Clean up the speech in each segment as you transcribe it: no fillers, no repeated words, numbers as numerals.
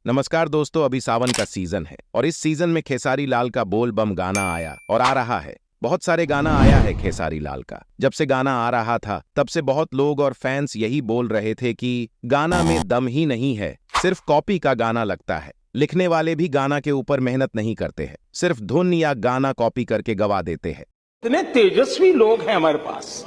नमस्कार दोस्तों, अभी सावन का सीजन है और इस सीजन में खेसारी लाल का बोल बम गाना आया और आ रहा है। बहुत सारे गाना आया है खेसारी लाल का। जब से गाना आ रहा था तब से बहुत लोग और फैंस यही बोल रहे थे कि गाना में दम ही नहीं है, सिर्फ कॉपी का गाना लगता है। लिखने वाले भी गाना के ऊपर मेहनत नहीं करते हैं, सिर्फ धुन या गाना कॉपी करके गवा देते हैं। कितने तेजस्वी लोग हैं हमारे पास,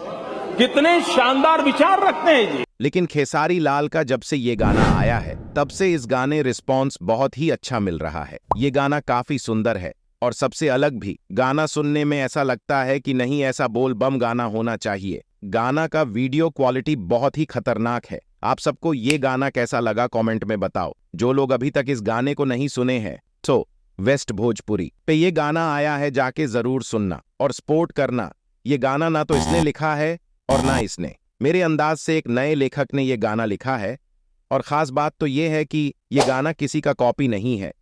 कितने शानदार विचार रखते हैं जी। लेकिन खेसारी लाल का जब से ये गाना आया है तब से इस गाने रिस्पॉन्स बहुत ही अच्छा मिल रहा है। ये गाना काफी सुंदर है और सबसे अलग भी। गाना सुनने में ऐसा लगता है कि नहीं, ऐसा बोल बम गाना होना चाहिए। गाना का वीडियो क्वालिटी बहुत ही खतरनाक है। आप सबको ये गाना कैसा लगा कमेंट में बताओ। जो लोग अभी तक इस गाने को नहीं सुने हैं तो वेस्ट भोजपुरी पे ये गाना आया है, जाके जरूर सुनना और सपोर्ट करना। ये गाना ना तो इसने लिखा है और ना इसने, मेरे अंदाज से एक नए लेखक ने ये गाना लिखा है। और खास बात तो ये है कि ये गाना किसी का कॉपी नहीं है।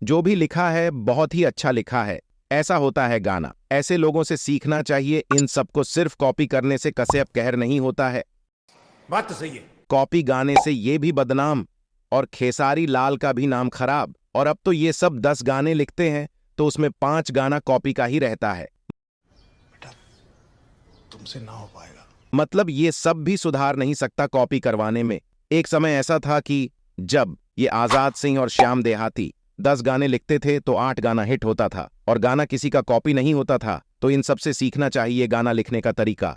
जो भी लिखा है बहुत ही अच्छा लिखा है। ऐसा होता है गाना, ऐसे लोगों से सीखना चाहिए। इन सबको सिर्फ कॉपी करने से कसे अब कहर नहीं होता है। बात तो सही है। कॉपी गाने से ये भी बदनाम और खेसारी लाल का भी नाम खराब। और अब तो ये सब 10 गाने लिखते हैं तो उसमें 5 गाना कॉपी का ही रहता है। तुमसे ना हो पाएगा। मतलब ये सब भी सुधार नहीं सकता कॉपी करवाने में। एक समय ऐसा था कि जब ये आजाद सिंह और श्याम देहाती 10 गाने लिखते थे तो 8 गाना हिट होता था और गाना किसी का कॉपी नहीं होता था। तो इन सबसे सीखना चाहिए गाना लिखने का तरीका।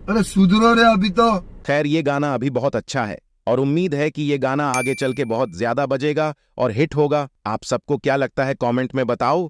अरे सुधरो रे अभी तो। खैर, ये गाना अभी बहुत अच्छा है और उम्मीद है कि ये गाना आगे चल के बहुत ज्यादा बजेगा और हिट होगा। आप सबको क्या लगता है कमेंट में बताओ।